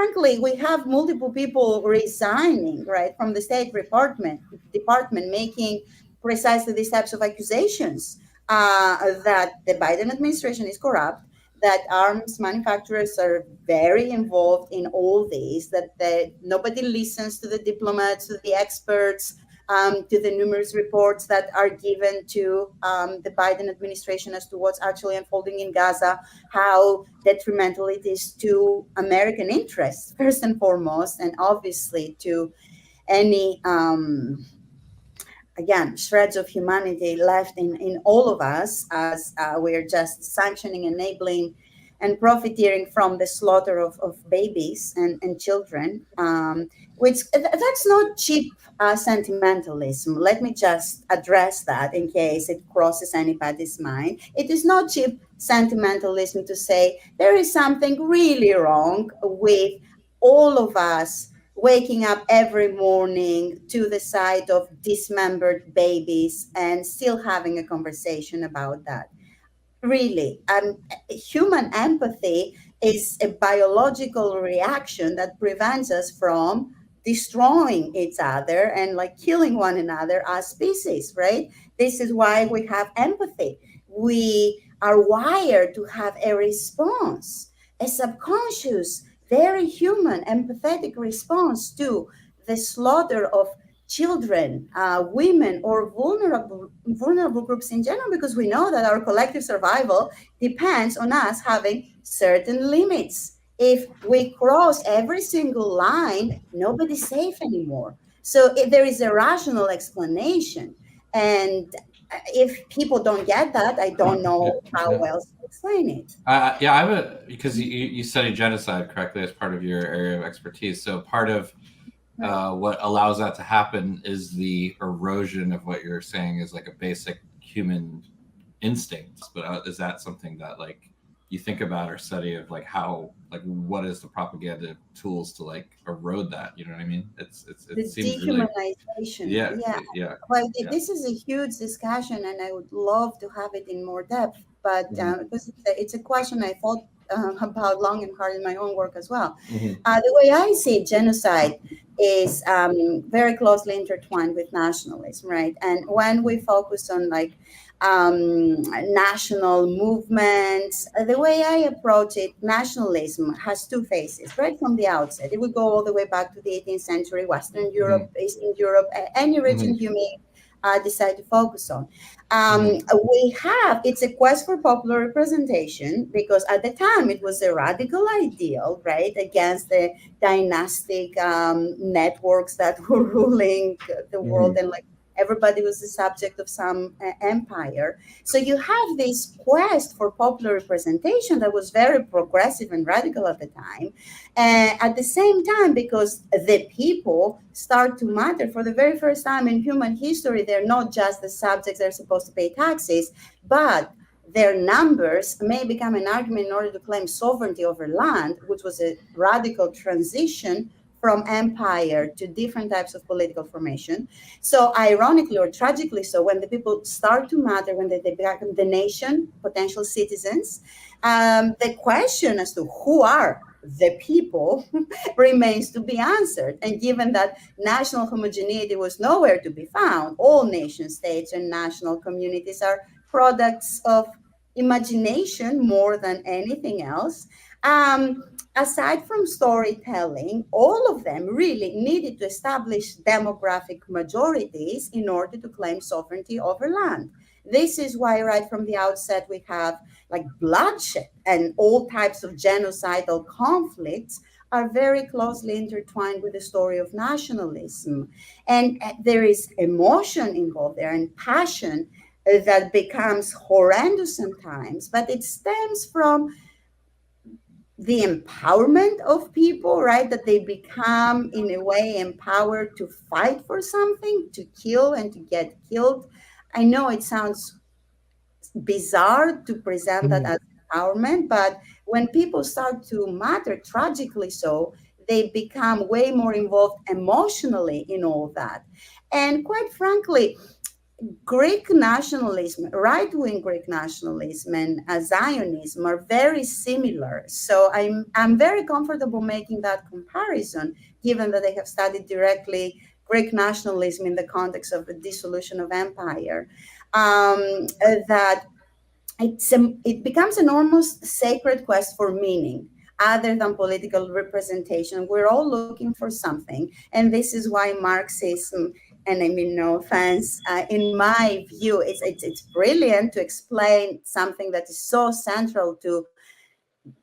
frankly, we have multiple people resigning, right, from the State Department making precisely these types of accusations, that the Biden administration is corrupt, that arms manufacturers are very involved in all this, that nobody listens to the diplomats, to the experts, to the numerous reports that are given to the Biden administration as to what's actually unfolding in Gaza, how detrimental it is to American interests, first and foremost, and obviously to any, again, shreds of humanity left in all of us, as we're just sanctioning, enabling, and profiteering from the slaughter of babies and children, which that's not cheap sentimentalism. Let me just address that in case it crosses anybody's mind. It is not cheap sentimentalism to say there is something really wrong with all of us waking up every morning to the sight of dismembered babies and still having a conversation about that. Really, human empathy is a biological reaction that prevents us from destroying each other and like killing one another as species, right? This is why we have empathy. We are wired to have a response, a subconscious, very human, empathetic response to the slaughter of children, women, or vulnerable groups in general, because we know that our collective survival depends on us having certain limits. If we cross every single line, nobody's safe anymore. So if there is a rational explanation, and if people don't get that, I don't know how else to explain it. Because you study genocide correctly as part of your area of expertise. So part of what allows that to happen is the erosion of what you're saying is like a basic human instinct. But is that something that like you think about or study of like how, like what is the propaganda tools to like erode that? You know what I mean? It The seems dehumanization. really Well, this is a huge discussion, and I would love to have it in more depth. But because it's a question I thought about long and hard in my own work as well. The way I see genocide is very closely intertwined with nationalism, right? And when we focus on like national movements, the way I approach it, nationalism has two phases right from the outset. It would go all the way back to the 18th century, Western Europe, Eastern Europe, any region you may decide to focus on. It's a quest for popular representation, because at the time it was a radical ideal, right, against the dynastic networks that were ruling the world, and like everybody was the subject of some empire. So you have this quest for popular representation that was very progressive and radical at the time. At the same time, because the people start to matter for the very first time in human history, they're not just the subjects that are supposed to pay taxes, but their numbers may become an argument in order to claim sovereignty over land, which was a radical transition from empire to different types of political formation. So ironically or tragically so, when the people start to matter, when they become the nation, potential citizens, the question as to who are the people remains to be answered. And given that national homogeneity was nowhere to be found, all nation states and national communities are products of imagination more than anything else. Aside from storytelling, all of them really needed to establish demographic majorities in order to claim sovereignty over land. This is why right from the outset we have like bloodshed, and all types of genocidal conflicts are very closely intertwined with the story of nationalism. And there is emotion involved there and passion that becomes horrendous sometimes, but it stems from the empowerment of people, right? That they become, in a way, empowered to fight for something, to kill and to get killed. I know it sounds bizarre to present that as empowerment, but when people start to matter, tragically so, they become way more involved emotionally in all that. And quite frankly, Greek nationalism, right-wing Greek nationalism, and Zionism are very similar. So I'm very comfortable making that comparison, given that I have studied directly Greek nationalism in the context of the dissolution of empire. That it becomes an almost sacred quest for meaning other than political representation. We're all looking for something. And this is why Marxism, and I mean, no offense, in my view, it's brilliant to explain something that is so central to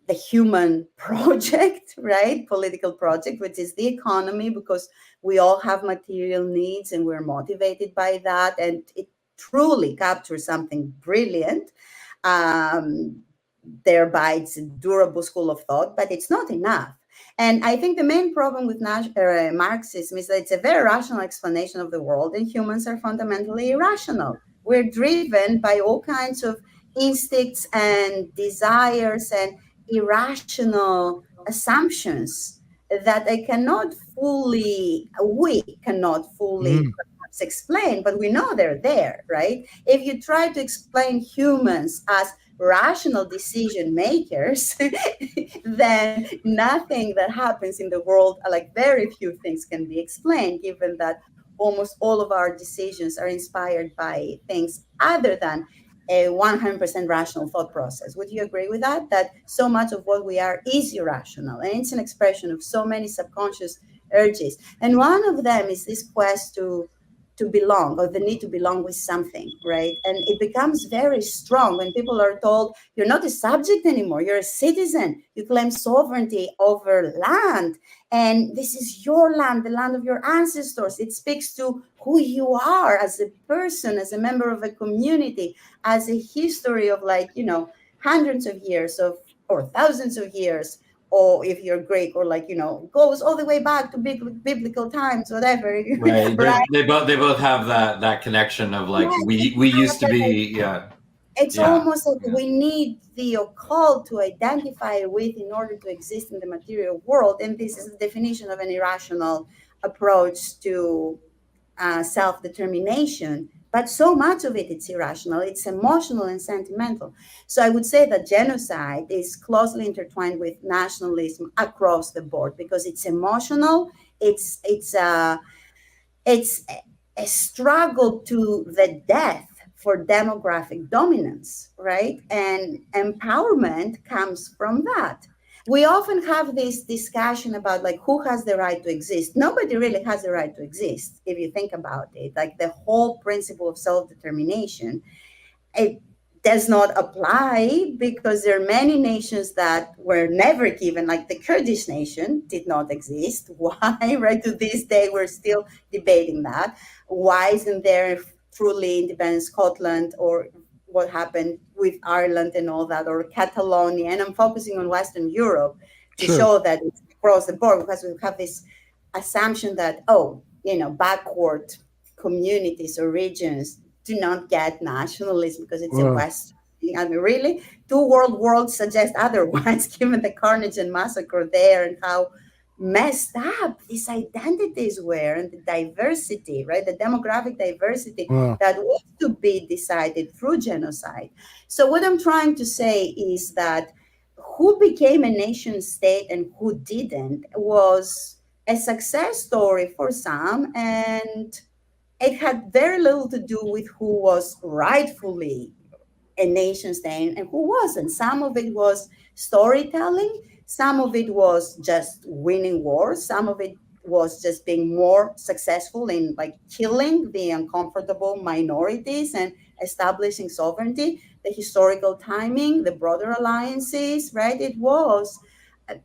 the human project, right? Political project, which is the economy, because we all have material needs and we're motivated by that. And it truly captures something brilliant. Um, Thereby, it's a durable school of thought, but it's not enough. And I think the main problem with Marxism is that it's a very rational explanation of the world, and humans are fundamentally irrational. We're driven by all kinds of instincts and desires and irrational assumptions that we cannot fully perhaps explain, but we know they're there, right? If you try to explain humans as rational decision makers, then nothing that happens in the world, like very few things can be explained, given that almost all of our decisions are inspired by things other than a 100% rational thought process. Would you agree with that? That so much of what we are is irrational, and it's an expression of so many subconscious urges. And one of them is this quest to belong, or the need to belong with something, right? And it becomes very strong when people are told, you're not a subject anymore, you're a citizen, you claim sovereignty over land, and this is your land, the land of your ancestors. It speaks to who you are as a person, as a member of a community, as a history of, like, hundreds of years of, or thousands of years, or if you're Greek, or, like, goes all the way back to biblical times, whatever. Right. Right? They both have that connection of, like, Yes, we used to be. Yeah. it's Yeah. almost like Yeah. we need the occult to identify with in order to exist in the material world. And this is the definition of an irrational approach to self-determination. But so much of it's irrational, it's emotional and sentimental. So I would say that genocide is closely intertwined with nationalism across the board, because it's emotional, it's a struggle to the death for demographic dominance, right? And empowerment comes from that. We often have this discussion about, like, who has the right to exist. Nobody really has the right to exist, if you think about it. Like, the whole principle of self-determination, it does not apply, because there are many nations that were never given, like the Kurdish nation did not exist. Why? Right, to this day we're still debating that. Why isn't there truly independent Scotland, or what happened with Ireland and all that, or Catalonia? And I'm focusing on Western Europe to show that it's across the board, because we have this assumption that, backward communities or regions do not get nationalism because it's a West. I mean, really, two worlds suggest otherwise, given the carnage and massacre there, and how messed up these identities were, and the diversity, right? The demographic diversity that was to be decided through genocide. So what I'm trying to say is that who became a nation state and who didn't was a success story for some, and it had very little to do with who was rightfully a nation state and who wasn't. Some of it was storytelling, some of it was just winning wars, some of it was just being more successful in, like, killing the uncomfortable minorities and establishing sovereignty, the historical timing, the broader alliances, right? It was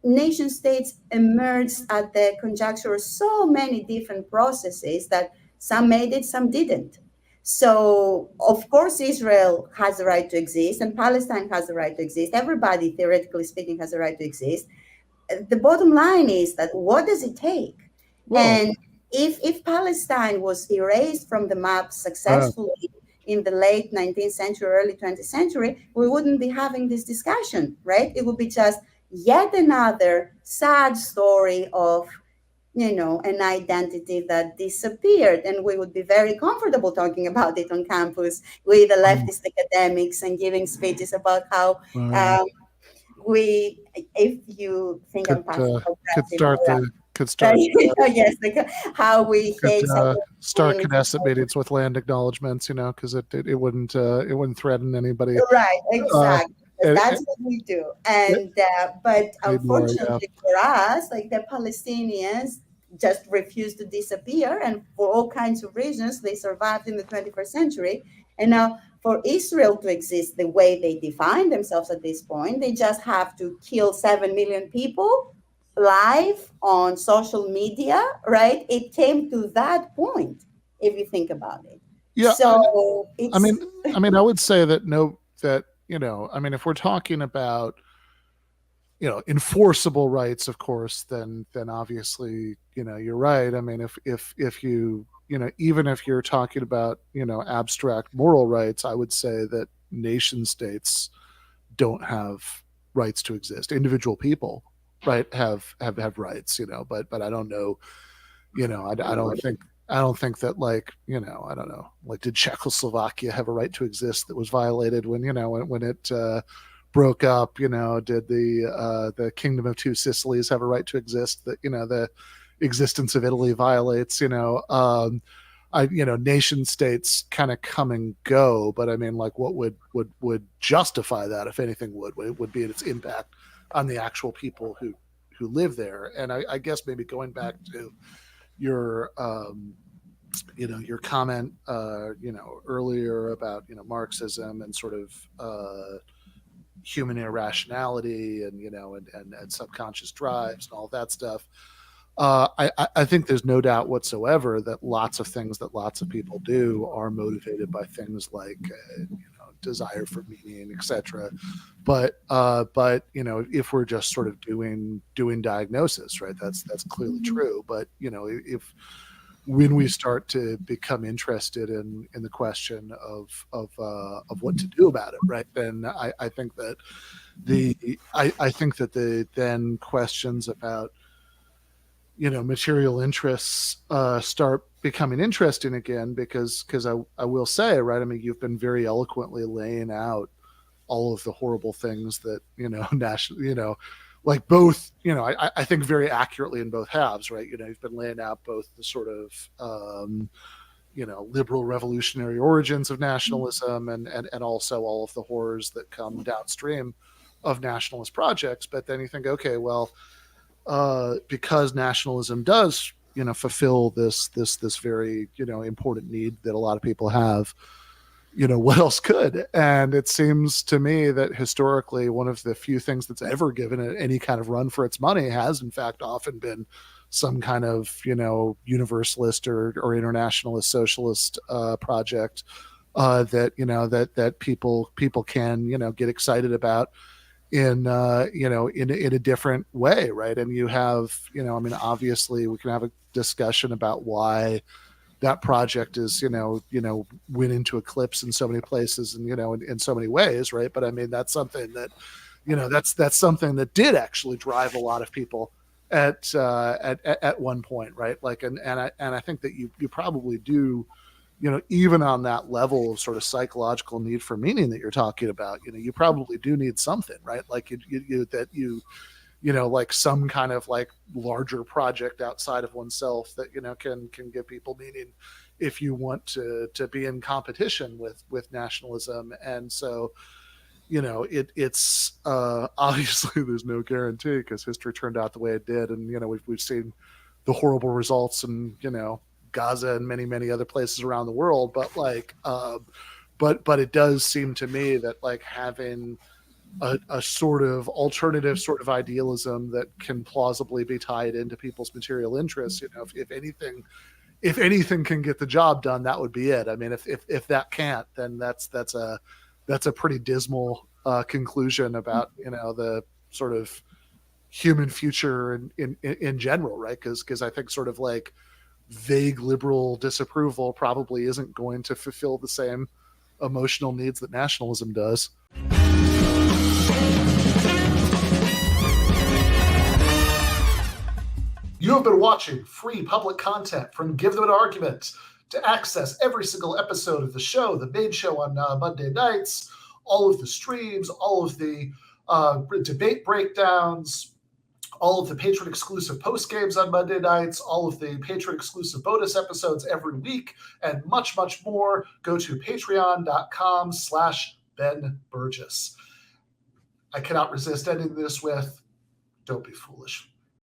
nation states emerged at the conjuncture of so many different processes that some made it, some didn't. So, of course, Israel has the right to exist, and Palestine has the right to exist. Everybody, theoretically speaking, has the right to exist. The bottom line is that, what does it take? And if Palestine was erased from the map successfully in the late 19th century, early 20th century, we wouldn't be having this discussion, right? It would be just yet another sad story of an identity that disappeared. And we would be very comfortable talking about it on campus with the leftist academics and giving speeches about how if you think I'm passive aggressive, could start yes, like how we hate start Knesset meetings with land acknowledgements, because it wouldn't threaten anybody. Right, exactly. That's what we do. And but unfortunately for us, like the Palestinians just refused to disappear, and for all kinds of reasons, they survived in the 21st century. And now for Israel to exist the way they define themselves at this point, they just have to kill 7 million people live on social media, right? It came to that point, if you think about it. Yeah. So I mean, I would say that if we're talking about, enforceable rights, of course, then obviously, you're right. I mean, if you, even if you're talking about, abstract moral rights, I would say that nation states don't have rights to exist. Individual people, right, have rights, but I don't know, I don't think that, like, I don't know, like, did Czechoslovakia have a right to exist that was violated when it broke up? Did the Kingdom of Two Sicilies have a right to exist that, the existence of Italy violates? Nation states kind of come and go, but I mean, like, what would justify that, if anything, would be its impact on the actual people who live there. And I guess maybe going back to your your comment earlier about Marxism and sort of human irrationality and subconscious drives and all that stuff. I think there's no doubt whatsoever that lots of things that lots of people do are motivated by things like desire for meaning, etc. But if we're just sort of doing diagnosis, right, that's clearly true. But if when we start to become interested in the question of what to do about it, right, then I think that the then questions about material interests start becoming interesting again, because I will say, right, I mean, you've been very eloquently laying out all of the horrible things that like both, I think very accurately in both halves, right? You've been laying out both the sort of liberal revolutionary origins of nationalism and also all of the horrors that come downstream of nationalist projects. But then you think, okay, well, because nationalism does, fulfill this very, important need that a lot of people have, what else could? And it seems to me that historically, one of the few things that's ever given it any kind of run for its money has, in fact, often been some kind of, universalist or internationalist socialist project that people can, get excited about in a different way, right? And you have, obviously we can have a discussion about why that project is, went into eclipse in so many places and, in so many ways, right? But I mean, that's something that, that's something that did actually drive a lot of people at one point, right? Like, and I think that you probably do, even on that level of sort of psychological need for meaning that you're talking about, you probably do need something, right? Like like some kind of like larger project outside of oneself that, can give people meaning if you want to be in competition with nationalism. And so, it's obviously there's no guarantee because history turned out the way it did. And, we've seen the horrible results and, Gaza and many, many other places around the world. But like, but it does seem to me that like having a sort of alternative sort of idealism that can plausibly be tied into people's material interests, if anything can get the job done, that would be it. I mean, if that can't, then that's a pretty dismal conclusion about, the sort of human future in general, right? Because I think sort of like vague liberal disapproval probably isn't going to fulfill the same emotional needs that nationalism does. You have been watching free public content from Give Them an Argument. To access every single episode of the show, the main show on Monday nights, all of the streams, all of the debate breakdowns, all of the patron-exclusive post-games on Monday nights, all of the patron-exclusive bonus episodes every week, and much, much more, go to patreon.com/Ben Burgis. I cannot resist ending this with, don't be foolish.